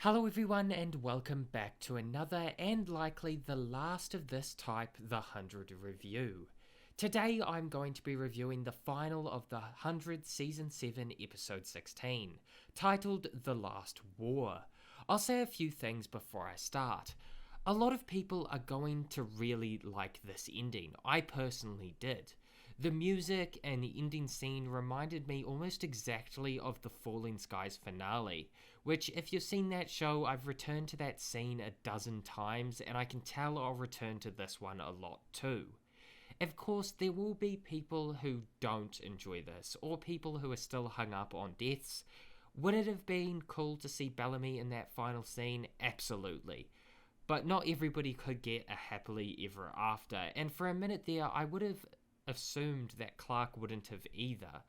Hello everyone and welcome back to another and likely the last of this type, the 100 review. Today I'm going to be reviewing the final of the 100 Season 7 Episode 16, titled The Last War. I'll say a few things before I start. A lot of people are going to really like this ending. I personally did. The music and the ending scene reminded me almost exactly of the Falling Skies finale, which if you've seen that show, I've returned to that scene a dozen times and I can tell I'll return to this one a lot too. Of course, there will be people who don't enjoy this, or people who are still hung up on deaths. Would it have been cool to see Bellamy in that final scene? Absolutely. But not everybody could get a happily ever after, and for a minute there I would have assumed that Clark wouldn't have either.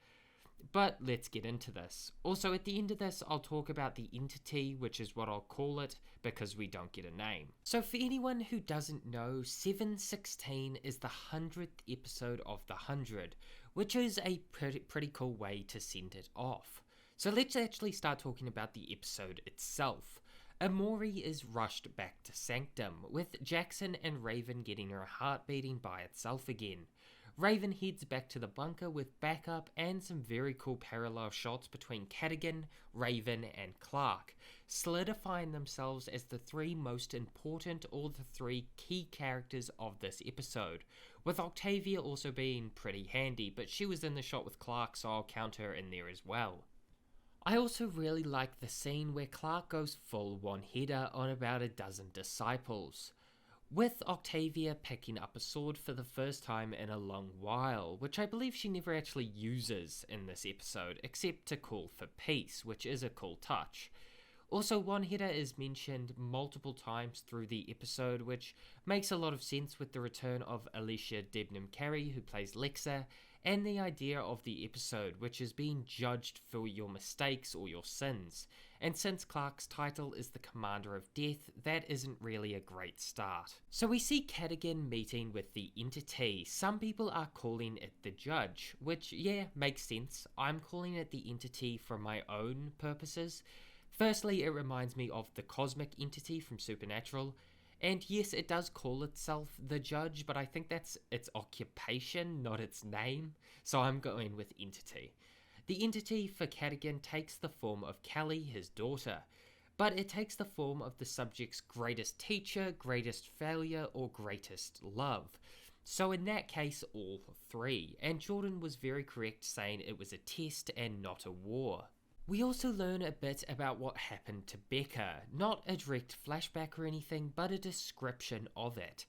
But let's get into this. Also, at the end of this, I'll talk about the entity, which is what I'll call it, because we don't get a name. So for anyone who doesn't know, 716 is the 100th episode of the 100, which is a pretty cool way to send it off. So let's actually start talking about the episode itself. Amori is rushed back to Sanctum, with Jackson and Raven getting her heart beating by itself again. Raven heads back to the bunker with backup and some very cool parallel shots between Cadigan, Raven and Clark, solidifying themselves as the three most important or the three key characters of this episode, with Octavia also being pretty handy, but she was in the shot with Clark, so I'll count her in there as well. I also really like the scene where Clark goes full one-header on about a dozen disciples, with Octavia picking up a sword for the first time in a long while, which I believe she never actually uses in this episode, except to call for peace, which is a cool touch. Also, one-hitter is mentioned multiple times through the episode, which makes a lot of sense with the return of Alicia Debnam Carey, who plays Lexa, and the idea of the episode, which is being judged for your mistakes or your sins. And since Clark's title is the Commander of Death, that isn't really a great start. So we see Cadigan meeting with the entity. Some people are calling it the Judge, which, yeah, makes sense. I'm calling it the entity for my own purposes. Firstly, it reminds me of the cosmic entity from Supernatural. And yes, it does call itself the Judge, but I think that's its occupation, not its name. So I'm going with entity. The entity for Cadigan takes the form of Callie, his daughter, but it takes the form of the subject's greatest teacher, greatest failure, or greatest love. So in that case, all three. And Jordan was very correct saying it was a test and not a war. We also learn a bit about what happened to Becca, not a direct flashback or anything, but a description of it.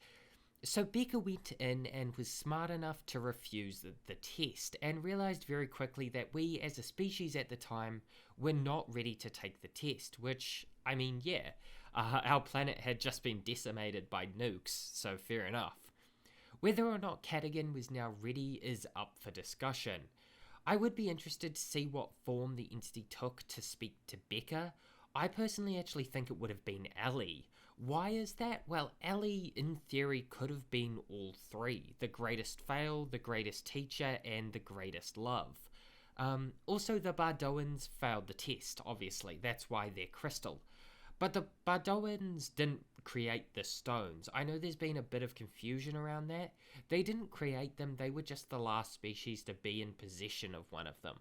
So Becca went in and was smart enough to refuse the test, and realised very quickly that we as a species at the time were not ready to take the test, which, I mean, yeah, our planet had just been decimated by nukes, so fair enough. Whether or not Cadigan was now ready is up for discussion. I would be interested to see what form the entity took to speak to Becca. I personally actually think it would have been Ellie. Why is that? Well, Ellie, in theory, could have been all three. The greatest fail, the greatest teacher, and the greatest love. Also, the Bardoans failed the test, obviously. That's why they're crystal. But the Bardoans didn't create the stones. I know there's been a bit of confusion around that. They didn't create them, they were just the last species to be in possession of one of them.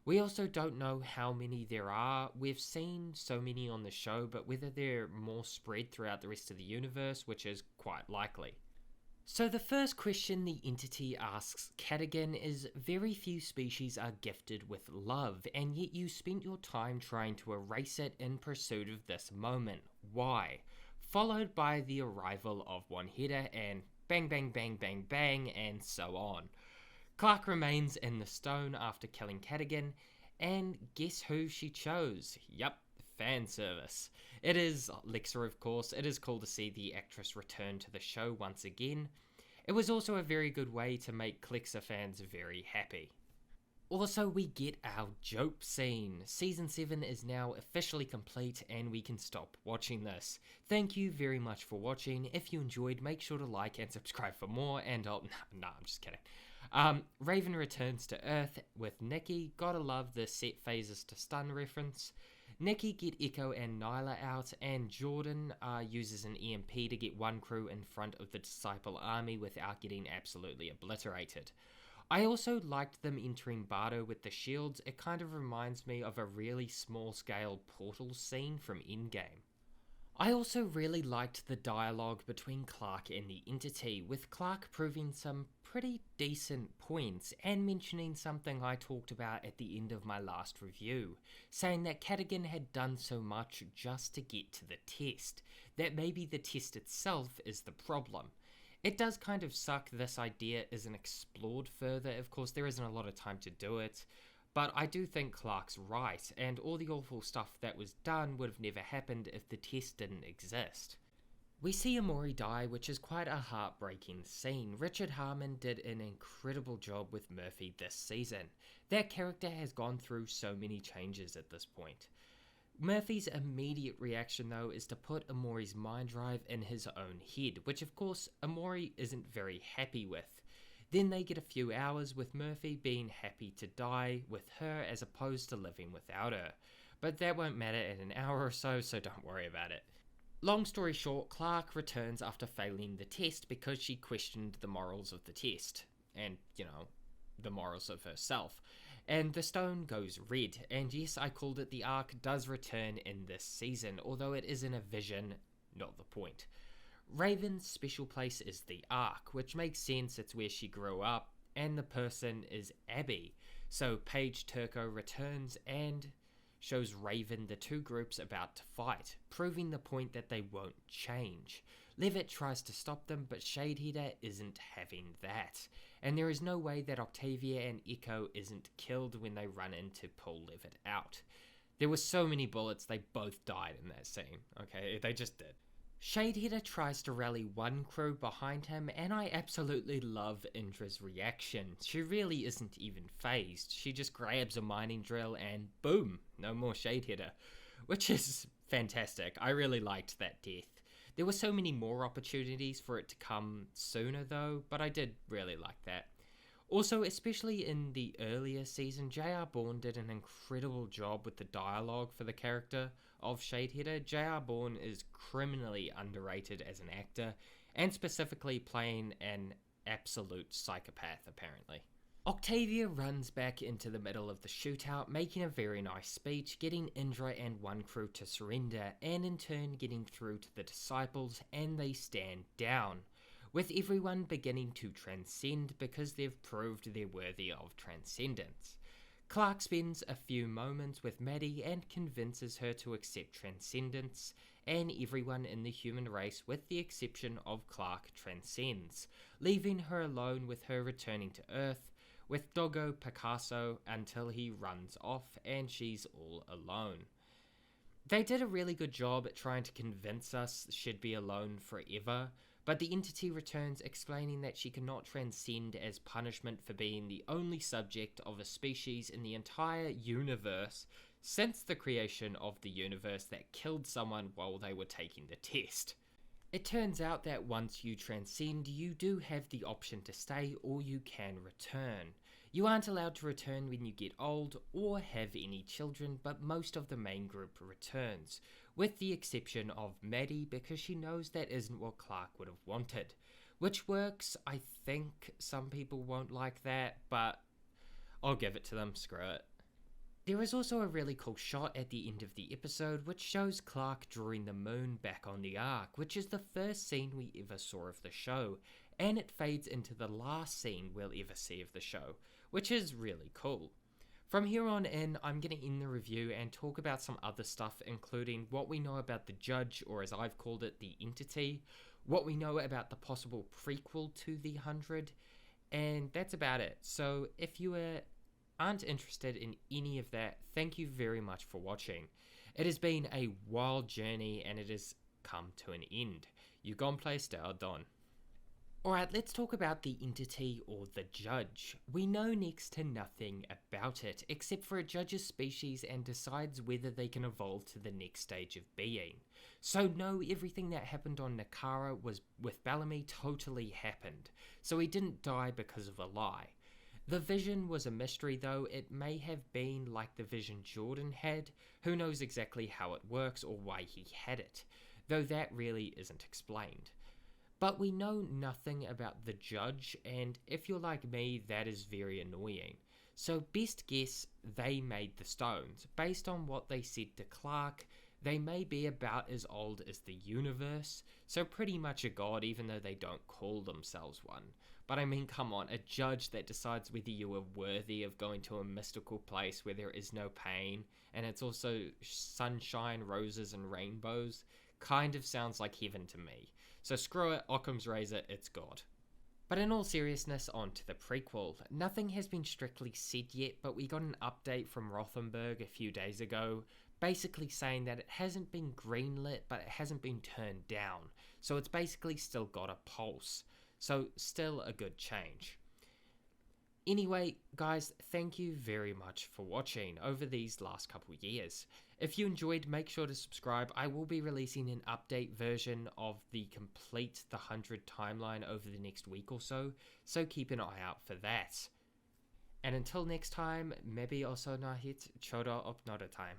We also don't know how many there are. We've seen so many on the show, but whether they're more spread throughout the rest of the universe, which is quite likely. So the first question the entity asks Cadigan is, very few species are gifted with love, and yet you spent your time trying to erase it in pursuit of this moment. Why? Followed by the arrival of one-hitter and bang bang bang bang bang and so on. Clark remains in the stone after killing Cadigan, and guess who she chose? Yup, fan service. It is Lexa, of course. It is cool to see the actress return to the show once again. It was also a very good way to make Lexa fans very happy. Also, we get our Jope scene. Season 7 is now officially complete and we can stop watching this. Thank you very much for watching. If you enjoyed, make sure to like and subscribe for more, and I'm just kidding. Raven returns to Earth with Nikki. Gotta love the set phases to stun reference. Nikki get Echo and Nyla out, and Jordan uses an EMP to get one crew in front of the Disciple army without getting absolutely obliterated. I also liked them entering Bardo with the shields. It kind of reminds me of a really small-scale Portal scene from Endgame. I also really liked the dialogue between Clark and the Entity, with Clark proving some pretty decent points and mentioning something I talked about at the end of my last review, saying that Cadigan had done so much just to get to the test, that maybe the test itself is the problem. It does kind of suck this idea isn't explored further. Of course, there isn't a lot of time to do it, but I do think Clark's right, and all the awful stuff that was done would have never happened if the test didn't exist. We see Amori die, which is quite a heartbreaking scene. Richard Harmon did an incredible job with Murphy this season. That character has gone through so many changes at this point. Murphy's immediate reaction, though, is to put Amori's mind drive in his own head, which of course Amori isn't very happy with. Then they get a few hours with Murphy being happy to die with her as opposed to living without her. But that won't matter in an hour or so don't worry about it. Long story short, Clark returns after failing the test because she questioned the morals of the test. And, the morals of herself. And the stone goes red. And yes, I called it, the Ark does return in this season, although it is in a vision, not the point. Raven's special place is the Ark, which makes sense, it's where she grew up, and the person is Abby. So Paige Turco returns and shows Raven the two groups about to fight, proving the point that they won't change. Levitt tries to stop them, but Shadeheader isn't having that, and there is no way that Octavia and Echo isn't killed when they run in to pull Levitt out. There were so many bullets, they both died in that scene, okay? They just did. Shadeheader tries to rally one crew behind him, and I absolutely love Indra's reaction. She really isn't even phased. She just grabs a mining drill and boom, no more Shadeheader, which is fantastic. I really liked that death. There were so many more opportunities for it to come sooner though, but I did really like that. Also, especially in the earlier season, J.R. Bourne did an incredible job with the dialogue for the character of Shadeheader. J.R. Bourne is criminally underrated as an actor, and specifically playing an absolute psychopath, apparently. Octavia runs back into the middle of the shootout, making a very nice speech, getting Indra and one crew to surrender, and in turn getting through to the Disciples, and they stand down, with everyone beginning to transcend because they've proved they're worthy of transcendence. Clark spends a few moments with Maddie and convinces her to accept transcendence, and everyone in the human race, with the exception of Clark, transcends, leaving her alone with her returning to Earth, with Doggo Picasso until he runs off and she's all alone. They did a really good job at trying to convince us she'd be alone forever, but the entity returns explaining that she cannot transcend as punishment for being the only subject of a species in the entire universe since the creation of the universe that killed someone while they were taking the test. It turns out that once you transcend, you do have the option to stay or you can return. You aren't allowed to return when you get old or have any children, but most of the main group returns, with the exception of Maddie because she knows that isn't what Clark would have wanted. Which works. I think some people won't like that, but I'll give it to them, screw it. There is also a really cool shot at the end of the episode which shows Clark drawing the moon back on the Ark, which is the first scene we ever saw of the show, and it fades into the last scene we'll ever see of the show, which is really cool. From here on in, I'm going to end the review and talk about some other stuff, including what we know about the Judge, or as I've called it, the Entity, what we know about the possible prequel to the 100, and that's about it. So if you aren't interested in any of that, thank you very much for watching. It has been a wild journey and it has come to an end. You gone place now, done. Alright, let's talk about the Entity or the Judge. We know next to nothing about it, except for it judges species and decides whether they can evolve to the next stage of being. So no, everything that happened on Nakara was with Bellamy totally happened, so he didn't die because of a lie. The vision was a mystery though. It may have been like the vision Jordan had. Who knows exactly how it works or why he had it, though that really isn't explained. But we know nothing about the judge, and if you're like me, that is very annoying. So best guess they made the stones. Based on what they said to Clark, they may be about as old as the universe, so pretty much a god even though they don't call themselves one. But I mean, come on, a judge that decides whether you are worthy of going to a mystical place where there is no pain, and it's also sunshine, roses, and rainbows, kind of sounds like heaven to me. So screw it, Occam's razor, it's God. But in all seriousness, on to the prequel. Nothing has been strictly said yet, but we got an update from Rothenberg a few days ago, basically saying that it hasn't been greenlit, but it hasn't been turned down. So it's basically still got a pulse. So still a good change. Anyway, guys, thank you very much for watching over these last couple years. If you enjoyed, make sure to subscribe. I will be releasing an update version of the complete The 100 timeline over the next week or so keep an eye out for that. And until next time, maybe also nahit chodo op time.